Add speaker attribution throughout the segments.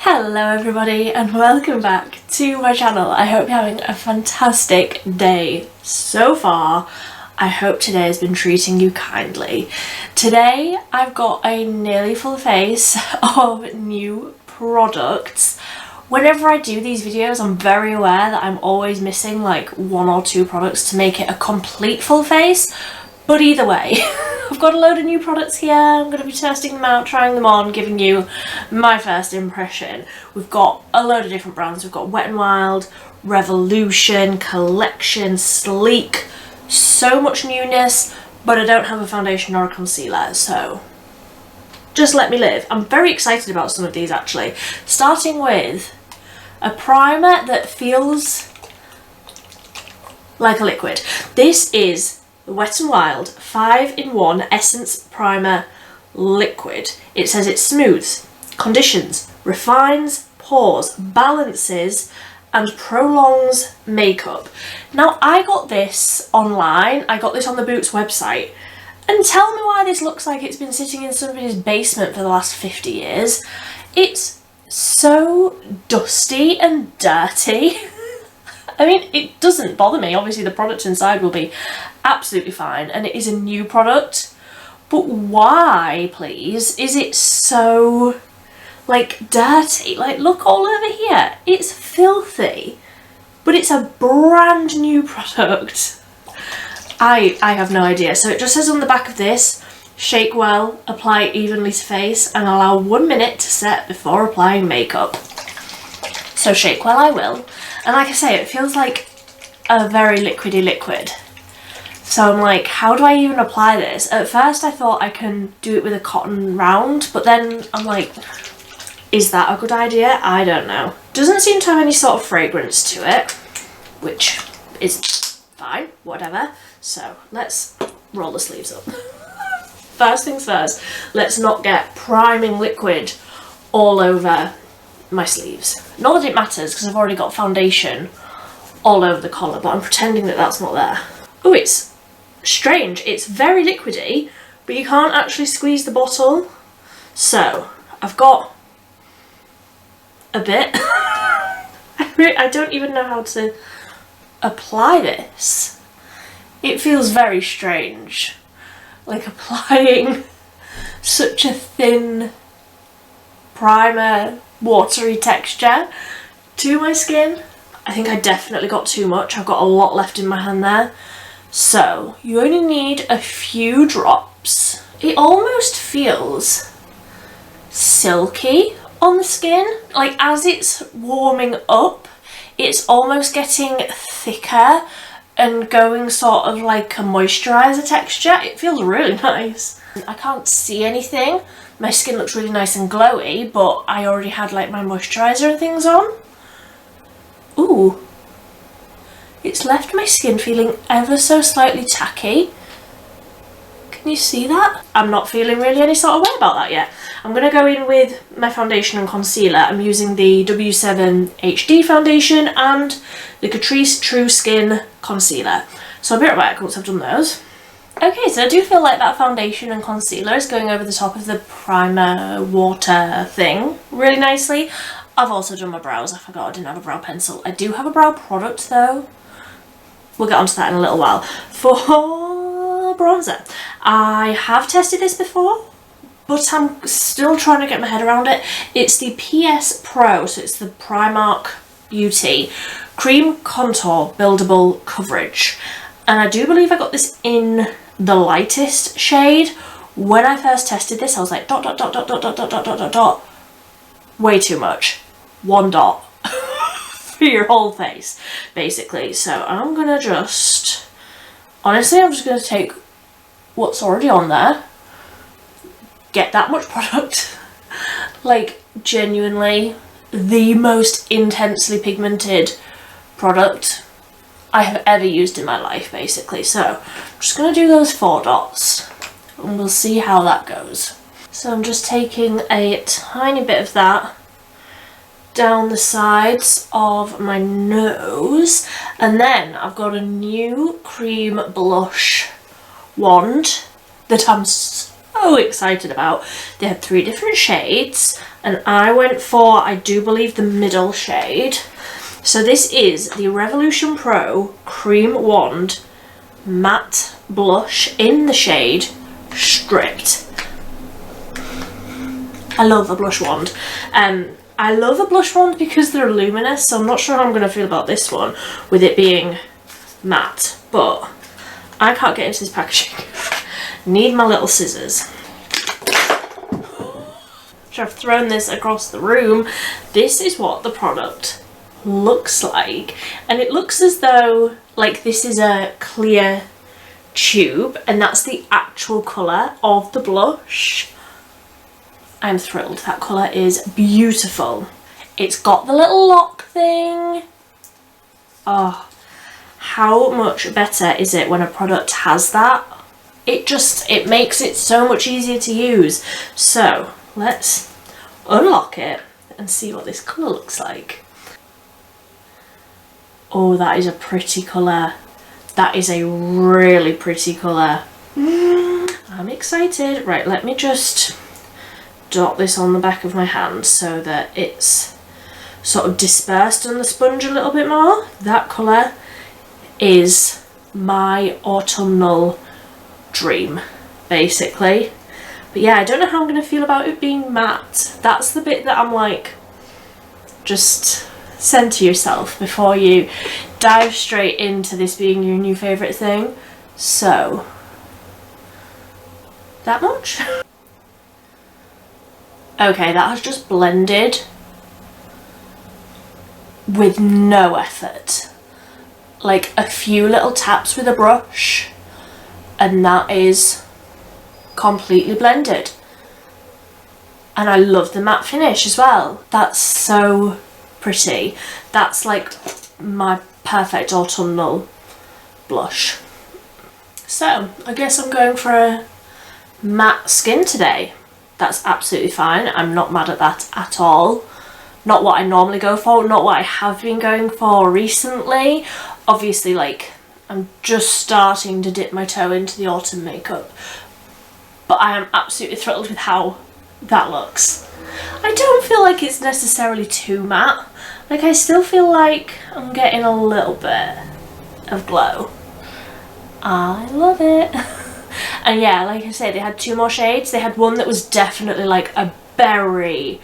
Speaker 1: Hello everybody and welcome back to my channel. I hope you're having a fantastic day so far. I hope today has been treating you kindly. Today I've got a nearly full face of new products. Whenever I do these videos, I'm very aware that I'm always missing like one or two products to make it a complete full face. But either way, I've got a load of new products here. I'm going to be testing them out, trying them on, giving you my first impression. We've got a load of different brands. We've got Wet n Wild, Revolution, Collection, Sleek. So much newness, but I don't have a foundation or a concealer, so just let me live. I'm very excited about some of these actually. Starting with a primer that feels like a liquid. This is the Wet n Wild 5-in-1 Essence Primer Liquid. It says it smooths, conditions, refines, pores, balances and prolongs makeup. Now I got this online, I got this on the Boots website, and tell me why this looks like it's been sitting in somebody's basement for the last 50 years. It's so dusty and dirty. I mean, it doesn't bother me. Obviously the product inside will be absolutely fine and it is a new product. But why, please, is it so, like, dirty? Like, look all over here. It's filthy. But it's a brand new product. I have no idea. So it just says on the back of this, shake well, apply evenly to face and allow 1 minute to set before applying makeup. So shake well I will. And like I say, it feels like a very liquidy liquid. So I'm like, how do I even apply this? At first I thought I can do it with a cotton round, but then I'm like, is that a good idea? I don't know. Doesn't seem to have any sort of fragrance to it, which is fine, whatever. So let's roll the sleeves up. First things first, let's not get priming liquid all over my sleeves. Not that it matters because I've already got foundation all over the collar, but I'm pretending that that's not there. Oh, it's strange. It's very liquidy, but you can't actually squeeze the bottle. So I've got a bit. I don't even know how to apply this. It feels very strange, like applying such a thin primer watery texture to my skin. I think I definitely got too much. I've got a lot left in my hand there. So you only need a few drops. It almost feels silky on the skin. Like as it's warming up, it's almost getting thicker and going sort of like a moisturiser texture. It feels really nice. I can't see anything. My skin looks really nice and glowy, but I already had like my moisturiser and things on. Ooh. It's left my skin feeling ever so slightly tacky. Can you see that? I'm not feeling really any sort of way about that yet. I'm going to go in with my foundation and concealer. I'm using the W7 HD foundation and the Catrice True Skin concealer. So I'll be right back once I've done those. Okay, so I do feel like that foundation and concealer is going over the top of the primer water thing really nicely. I've also done my brows. I forgot I didn't have a brow pencil. I do have a brow product though. We'll get onto that in a little while. For bronzer, I have tested this before, but I'm still trying to get my head around it. It's the PS Pro, so it's the Primark Beauty Cream Contour Buildable Coverage. And I do believe I got this in the lightest shade. When I first tested this, I was like, dot, dot, dot, dot, dot, dot, dot, dot, dot, dot, dot. Way too much. 1 dot for your whole face, basically. So I'm gonna just, honestly, I'm just gonna take what's already on there, get that much product, like genuinely the most intensely pigmented product I have ever used in my life, basically. So I'm just going to do those 4 dots and we'll see how that goes. So I'm just taking a tiny bit of that down the sides of my nose, and then I've got a new cream blush wand that I'm so excited about. They had 3 different shades and I went for, I do believe, the middle shade. So this is the Revolution Pro Cream Wand Matte Blush in the shade Stripped. I love a blush wand. I love a blush wand because they're luminous, so I'm not sure how I'm going to feel about this one with it being matte, but I can't get into this packaging. Need my little scissors. So I've thrown this across the room. This is what the product looks like, and it looks as though like this is a clear tube and that's the actual colour of the blush. I'm thrilled. That colour is beautiful. It's got the little lock thing. Oh, how much better is it when a product has that? It makes it so much easier to use. So let's unlock it and see what this colour looks like. Oh, that is a pretty colour. That is a really pretty colour. I'm excited. Right, let me just dot this on the back of my hand so that it's sort of dispersed on the sponge a little bit more. That colour is my autumnal dream, basically. But yeah, I don't know how I'm going to feel about it being matte. That's the bit that I'm like, just center yourself before you dive straight into this being your new favourite thing. So, that much? Okay, that has just blended with no effort. Like a few little taps with a brush and that is completely blended. And I love the matte finish as well. That's so pretty. That's like my perfect autumnal blush. So I guess I'm going for a matte skin today. That's absolutely fine. I'm not mad at that at all. Not what I normally go for, not what I have been going for recently. Obviously, like, I'm just starting to dip my toe into the autumn makeup, but I am absolutely thrilled with how that looks. I don't feel like it's necessarily too matte. Like, I still feel like I'm getting a little bit of glow. I love it. And yeah, like I said, they had two more shades. They had one that was definitely like a berry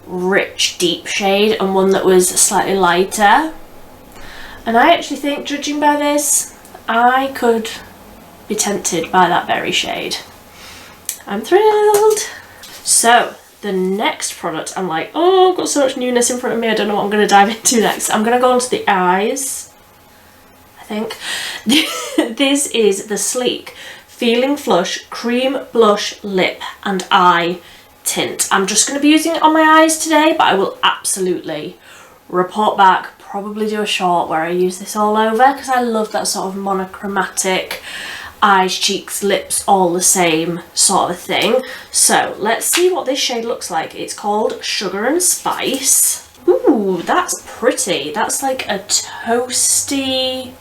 Speaker 1: rich deep shade and one that was slightly lighter. And I actually think, judging by this, I could be tempted by that berry shade. I'm thrilled. So the next product, I'm like, oh, I've got so much newness in front of me, I don't know what I'm going to dive into next. I'm going to go on to the eyes, I think. This is the Sleek Feeling Flush Cream Blush Lip and Eye Tint. I'm just going to be using it on my eyes today, but I will absolutely report back, probably do a short where I use this all over, because I love that sort of monochromatic eyes, cheeks, lips, all the same sort of thing. So let's see what this shade looks like. It's called Sugar and Spice. Ooh, that's pretty. That's like a toasty,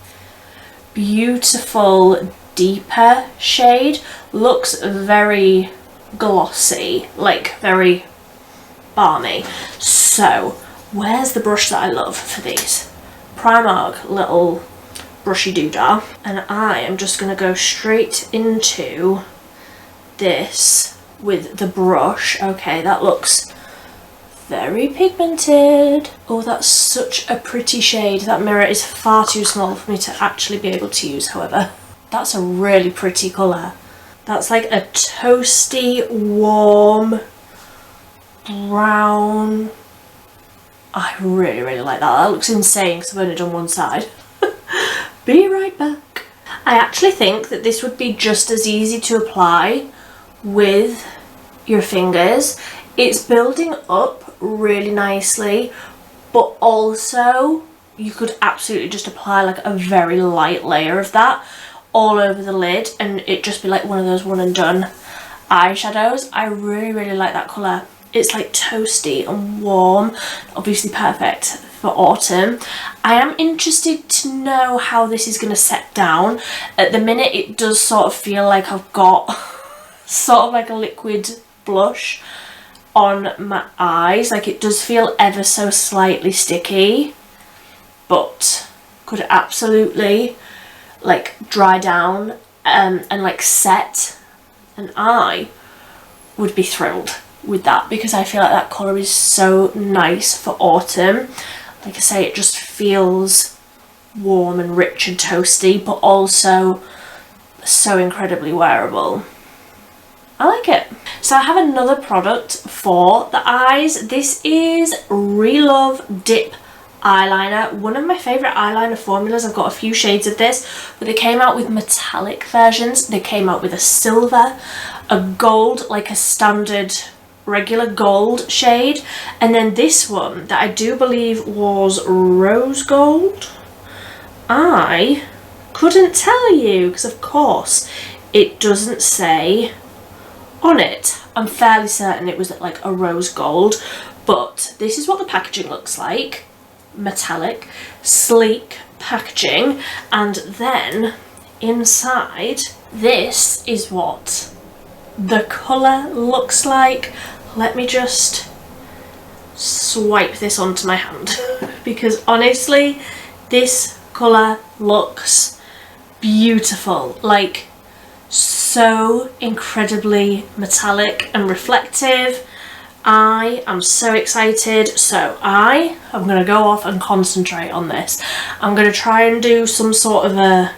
Speaker 1: beautiful, deeper shade. Looks very glossy, like very balmy. So where's the brush that I love for these? Primark little brushy doodah, and I am just going to go straight into this with the brush. Okay, that looks very pigmented. Oh, that's such a pretty shade. That mirror is far too small for me to actually be able to use, however. That's a really pretty colour. That's like a toasty, warm, brown. I really, really like that. That looks insane because I've only done one side. Be right back. I actually think that this would be just as easy to apply with your fingers. It's building up really nicely, but also you could absolutely just apply like a very light layer of that all over the lid and it just be like one of those one and done eyeshadows. I really, really like that colour. It's like toasty and warm, obviously perfect for autumn. I am interested to know how this is going to set down. At the minute it does sort of feel like I've got sort of like a liquid blush on my eyes. Like, it does feel ever so slightly sticky, but could absolutely like dry down and like set, and I would be thrilled with that because I feel like that colour is so nice for autumn. Like I say, it just feels warm and rich and toasty, but also so incredibly wearable. I like it. So I have another product for the eyes. This is Rel Love Dip Eyeliner. One of my favourite eyeliner formulas. I've got a few shades of this, but they came out with metallic versions. They came out with a silver, a gold, like a standard regular gold shade, and then this one that I do believe was rose gold. I couldn't tell you because of course it doesn't say on it. I'm fairly certain it was like a rose gold, but this is what the packaging looks like. Metallic, sleek packaging, and then inside this is what the colour looks like. Let me just swipe this onto my hand because honestly this colour looks beautiful, like so incredibly metallic and reflective. I am so excited, so I am going to go off and concentrate on this. I'm going to try and do some sort of a,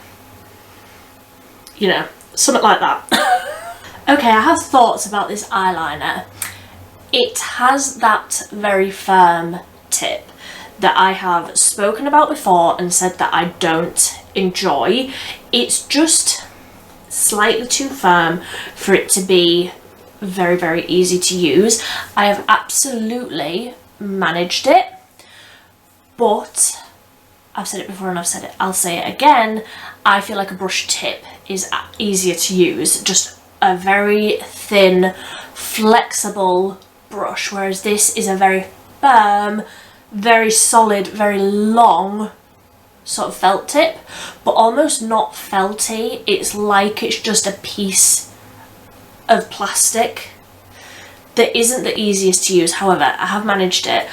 Speaker 1: you know, something like that. Okay, I have thoughts about this eyeliner. It has that very firm tip that I have spoken about before and said that I don't enjoy. It's just slightly too firm for it to be very, very easy to use. I have absolutely managed it, but I've said it before and I'll say it again. I feel like a brush tip is easier to use, just a very thin, flexible brush, whereas this is a very firm, very solid, very long sort of felt tip, but almost not felty. It's like it's just a piece of plastic that isn't the easiest to use. However, I have managed it.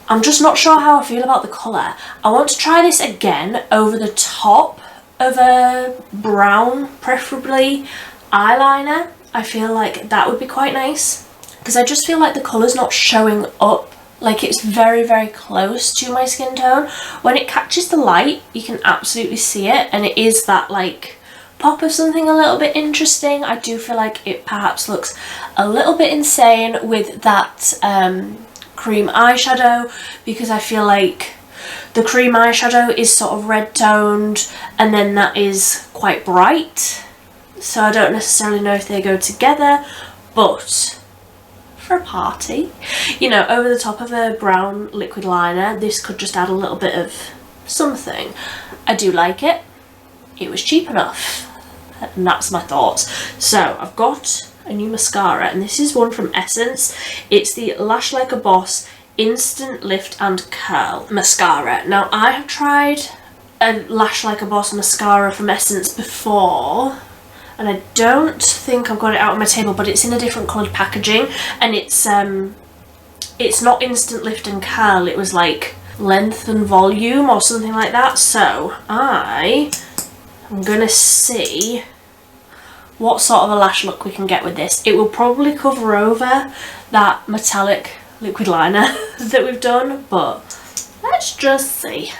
Speaker 1: I'm just not sure how I feel about the colour. I want to try this again over the top of a brown, preferably, eyeliner. I feel like that would be quite nice because I just feel like the colour's not showing up. Like, it's very, very close to my skin tone. When it catches the light, you can absolutely see it, and it is that like pop of something a little bit interesting. I do feel like it perhaps looks a little bit insane with that cream eyeshadow, because I feel like the cream eyeshadow is sort of red toned and then that is quite bright, so I don't necessarily know if they go together, but for a party, you know, over the top of a brown liquid liner, this could just add a little bit of something. I do like it. It was cheap enough, and that's my thoughts. So I've got a new mascara, and this is one from Essence. It's the Lash Like a Boss Instant Lift and Curl mascara. Now, I have tried a Lash Like a Boss mascara from Essence before, and I don't think I've got it out on my table, but it's in a different coloured packaging, and it's not Instant Lift and Curl, it was like Length and Volume or something like that. So I'm gonna see what sort of a lash look we can get with this. It will probably cover over that metallic liquid liner that we've done, but let's just see.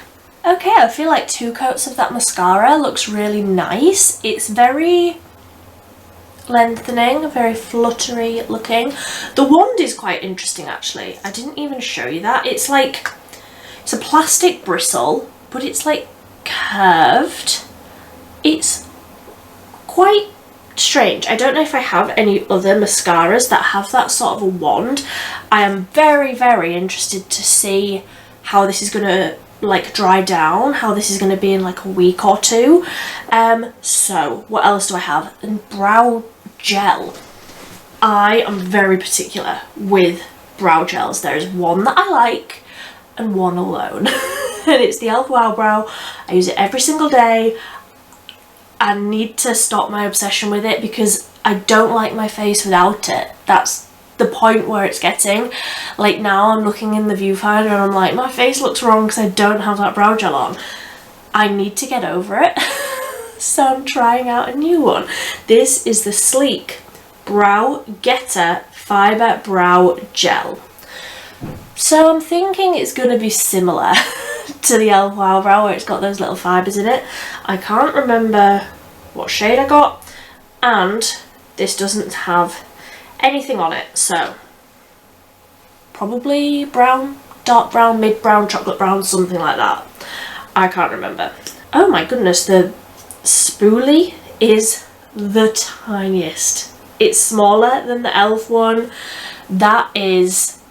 Speaker 1: Okay, I feel like 2 coats of that mascara looks really nice. It's very lengthening, very fluttery looking. The wand is quite interesting actually. I didn't even show you that. It's like, it's a plastic bristle, but it's like curved. It's quite strange. I don't know if I have any other mascaras that have that sort of a wand. I am very, very interested to see how this is gonna like dry down, how this is gonna be in like a week or two. So what else do I have? And brow gel. I am very particular with brow gels. There is one that I like and one alone, and it's the e.l.f. Wow Brow. I use it every single day. I need to stop my obsession with it because I don't like my face without it. That's the point where it's getting. Like now I'm looking in the viewfinder and I'm like, my face looks wrong because I don't have that brow gel on. I need to get over it. So I'm trying out a new one. This is the Sleek Brow Getter Fibre Brow Gel. So I'm thinking it's going to be similar to the e.l.f. Wow Brow, where it's got those little fibres in it. I can't remember what shade I got, and this doesn't have anything on it, so probably brown, dark brown, mid brown, chocolate brown, something like that. I can't remember. Oh my goodness, the spoolie is the tiniest. It's smaller than the e.l.f. one. That is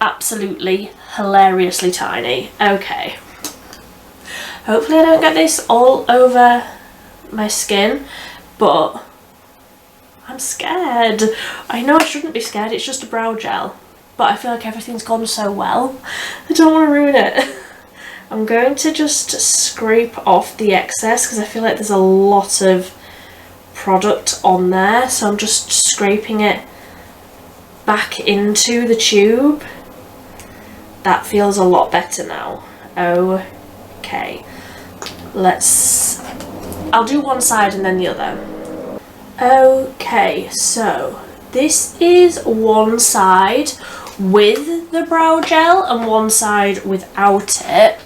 Speaker 1: absolutely hilariously tiny. Okay. Hopefully I don't get this all over my skin, but I'm scared. I know I shouldn't be scared, it's just a brow gel, but I feel like everything's gone so well. I don't want to ruin it. I'm going to just scrape off the excess because I feel like there's a lot of product on there, so I'm just scraping it back into the tube. That feels a lot better now. Okay, I'll do one side and then the other. Okay, so this is one side with the brow gel and one side without it.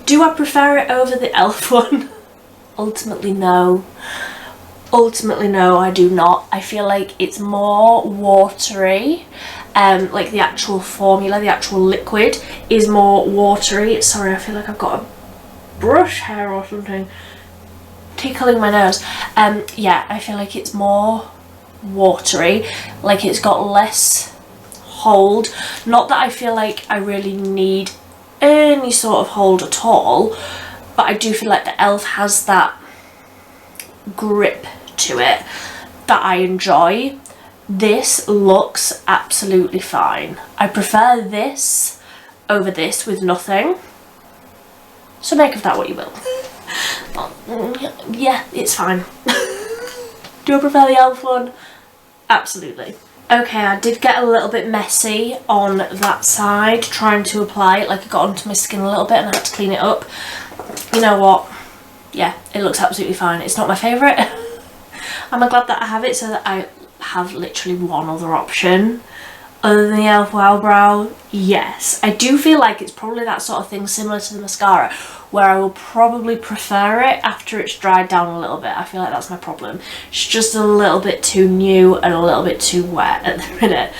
Speaker 1: Do I prefer it over the e.l.f. one? Ultimately no. Ultimately no, I do not. I feel like it's more watery. Like the actual formula, the actual liquid is more watery. Sorry, I feel like I've got a brush hair or something tickling my nose. Yeah, I feel like it's more watery, like it's got less hold. Not that I feel like I really need any sort of hold at all, but I do feel like the e.l.f. has that grip to it that I enjoy. This looks absolutely fine. I prefer this over this with nothing, so make of that what you will. Yeah, it's fine. Do I prefer the e.l.f. one? Absolutely. Okay, I did get a little bit messy on that side trying to apply it, like it got onto my skin a little bit and I had to clean it up. You know what? Yeah, it looks absolutely fine. It's not my favourite. I'm glad that I have it so that I have literally one other option other than the e.l.f. Wow Brow. Yes, I do feel like it's probably that sort of thing similar to the mascara, where I will probably prefer it after it's dried down a little bit. I feel like that's my problem. It's just a little bit too new and a little bit too wet at the minute,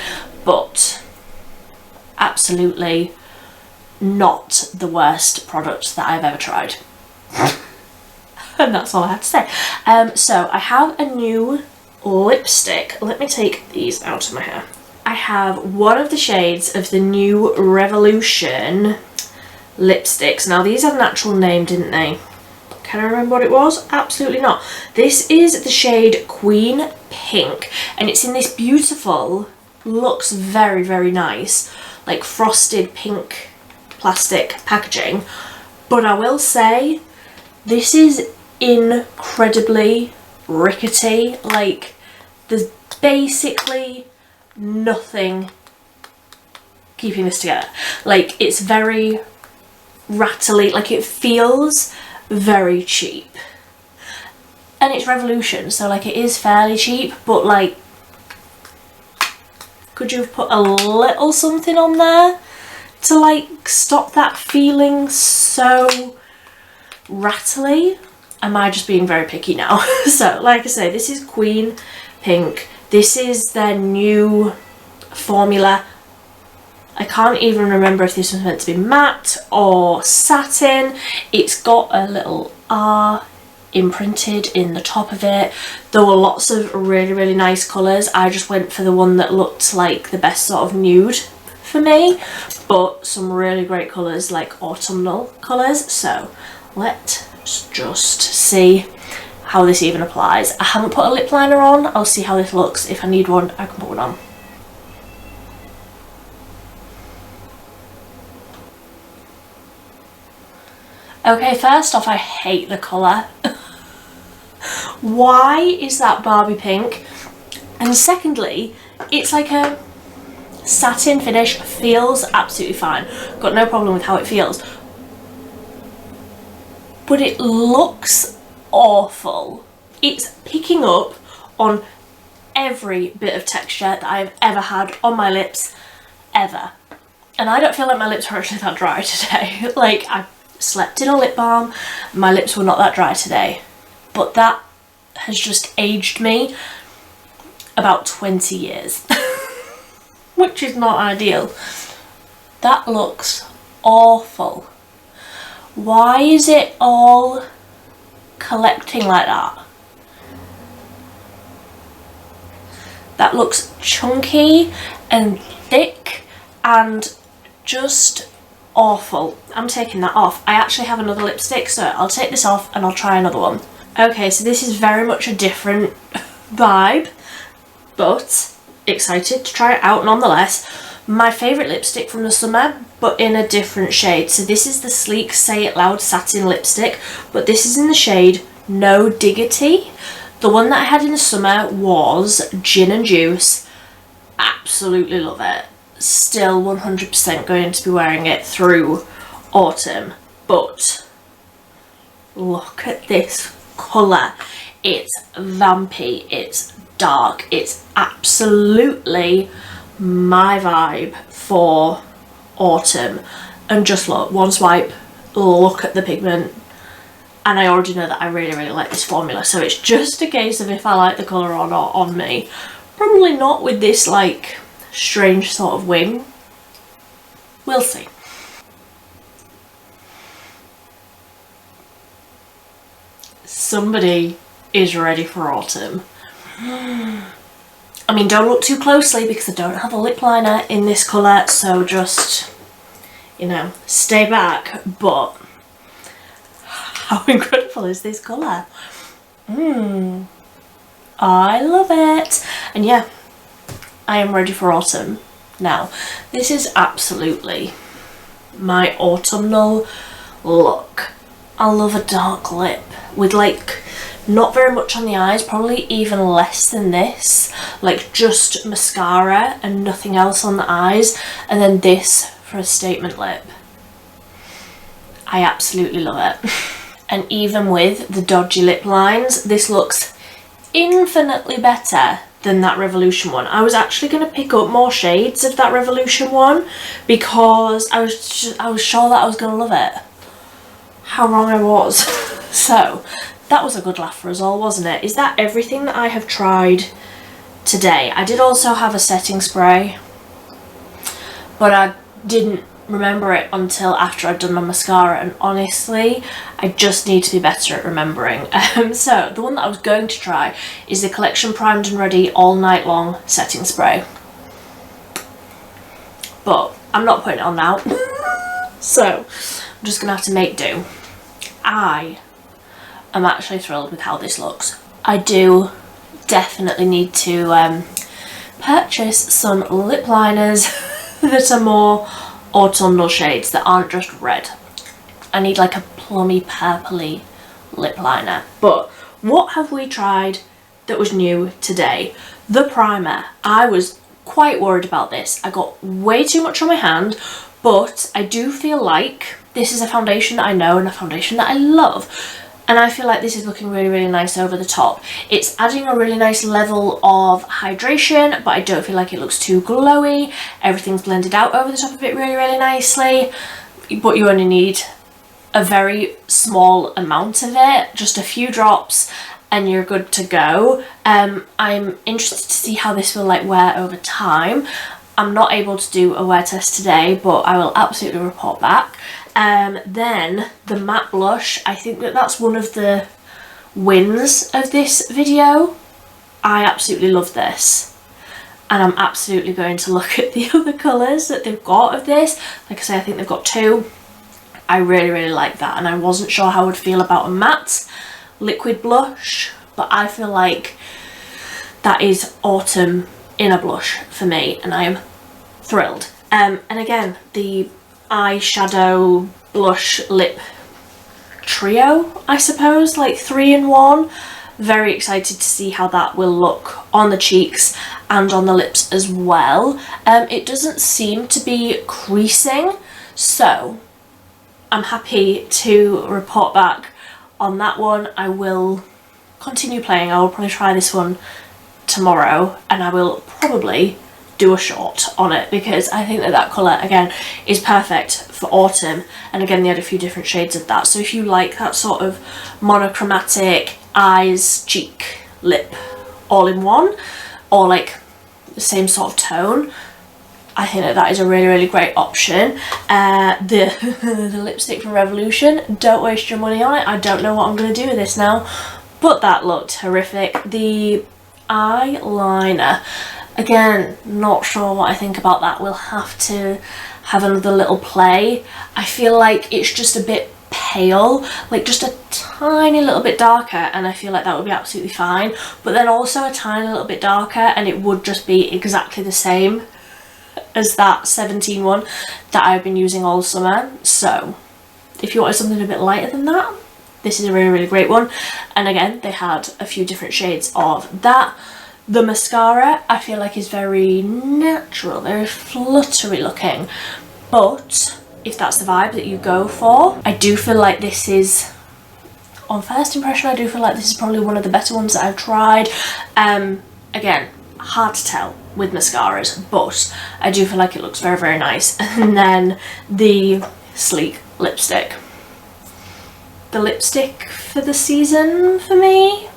Speaker 1: but absolutely not the worst product that I've ever tried. And that's all I have to say. So I have a new lipstick. Let me take these out of my hair. I have one of the shades of the new Revolution lipsticks. Now these had an actual name, didn't they? Can I remember what it was? Absolutely not. This is the shade Queen Pink, and it's in this beautiful, looks very, very nice, like frosted pink plastic packaging. But I will say, this is incredibly rickety. Like, there's basically nothing keeping this together. Like, it's very rattly, like it feels very cheap. And it's Revolution, so like it is fairly cheap, but like, could you have put a little something on there to like stop that feeling so rattly? Am I just being very picky now? So like I say, this is Queen Pink. This is their new formula. I can't even remember if this was meant to be matte or satin. It's got a little R imprinted in the top of it. There were lots of really, really nice colours. I just went for the one that looked like the best sort of nude for me, but some really great colours, like autumnal colours. So let's just see how this even applies. I haven't put a lip liner on. I'll see how this looks. If I need one, I can put one on. Okay, first off, I hate the colour. Why is that Barbie pink And secondly, it's like a satin finish, feels absolutely fine. Got no problem with how it feels. But it looks awful. It's picking up on every bit of texture that I've ever had on my lips, ever. And I don't feel like my lips are actually that dry today. Like, I slept in a lip balm, my lips were not that dry today. But that has just aged me about 20 years. Which is not ideal. That looks awful. Why is it all collecting like that? That looks chunky and thick and just awful. I'm taking that off. I actually have another lipstick, so I'll take this off and I'll try another one. Okay, so this is very much a different vibe, but excited to try it out nonetheless. My favourite lipstick from the summer, but in a different shade. So this is the Sleek Say It Loud Satin Lipstick, but this is in the shade No Diggity. The one that I had in the summer was Gin and Juice. Absolutely love it. Still 100% going to be wearing it through autumn. But look at this colour. It's vampy, it's dark, it's absolutely my vibe for autumn. And just look, one swipe, look at the pigment. And I already know that I really, really like this formula. So it's just a case of if I like the colour or not on me. Probably not with this, like, strange sort of wing. We'll see. Somebody is ready for autumn. I mean, don't look too closely because I don't have a lip liner in this colour. So just, you know, stay back. But how incredible is this colour? I love it. And yeah, I am ready for autumn now. This is absolutely my autumnal look. I love a dark lip with like not very much on the eyes, probably even less than this, like just mascara and nothing else on the eyes, and then this for a statement lip. I absolutely love it. And even with the dodgy lip lines, this looks infinitely better than that Revolution one. I was actually going to pick up more shades of that Revolution one because I was sure that I was going to love it. How wrong I was. So that was a good laugh for us all, wasn't it? Is that everything that I have tried today? I did also have a setting spray, but I didn't remember it until after I'd done my mascara, and honestly I just need to be better at remembering. So the one that I was going to try is the Collection Primed and Ready All Night Long setting spray, but I'm not putting it on now. So I'm just gonna have to make do. I am actually thrilled with how this looks. I do definitely need to purchase some lip liners that are more autumnal shades that aren't just red. I need like a plummy purpley lip liner. But what have we tried that was new today? The primer. I was quite worried about this. I got way too much on my hand, but I do feel like this is a foundation that I know and a foundation that I love. And I feel like this is looking really, really nice over the top. It's adding a really nice level of hydration, but I don't feel like it looks too glowy. Everything's blended out over the top of it really, really nicely. But you only need a very small amount of it, just a few drops, and you're good to go. I'm interested to see how this will like wear over time. I'm not able to do a wear test today, but I will absolutely report back. Then the matte blush, I think that that's one of the wins of this video. I absolutely love this, and I'm absolutely going to look at the other colours that they've got of this. Like I say, I think they've got two. I really, really like that, and I wasn't sure how I would feel about a matte liquid blush, but I feel like that is autumn in a blush for me, and I am thrilled. And again, the eyeshadow blush lip trio, I suppose, like 3 in 1, Very excited to see how that will look on the cheeks and on the lips as well. It doesn't seem to be creasing, so I'm happy to report back on that one. I will continue playing. I will probably try this one tomorrow, and I will probably do a short on it because I think that colour again is perfect for autumn, and again they had a few different shades of that, so if you like that sort of monochromatic eyes, cheek, lip all in one, or like the same sort of tone, I think that is a really great option. The lipstick from Revolution, don't waste your money on it. I don't know what I'm going to do with this now, but that looked horrific. The eyeliner, again, not sure what I think about that. We'll have to have another little play. I feel like it's just a bit pale, like just a tiny little bit darker, and I feel like that would be absolutely fine, but then also a tiny little bit darker and it would just be exactly the same as that 17 one that I've been using all summer. So if you wanted something a bit lighter than that, this is a really great one. And again, they had a few different shades of that. The mascara I feel like is very natural, very fluttery looking, but if that's the vibe that you go for, I do feel like this is, on first impression, I do feel like this is probably one of the better ones that I've tried. Again, hard to tell with mascaras, but I do feel like it looks very nice. And then the sleek lipstick. The lipstick for the season for me?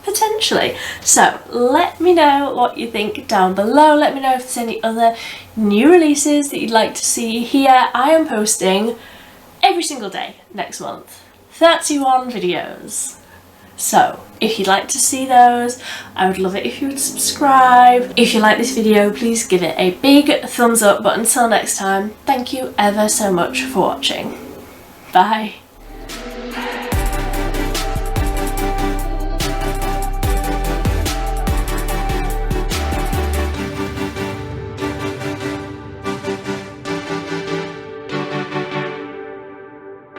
Speaker 1: Potentially. So let me know what you think down below. Let me know if there's any other new releases that you'd like to see here. I am posting every single day next month. 31 videos. So if you'd like to see those, I would love it if you would subscribe. If you like this video, please give it a big thumbs up. But until next time, thank you ever so much for watching. Bye.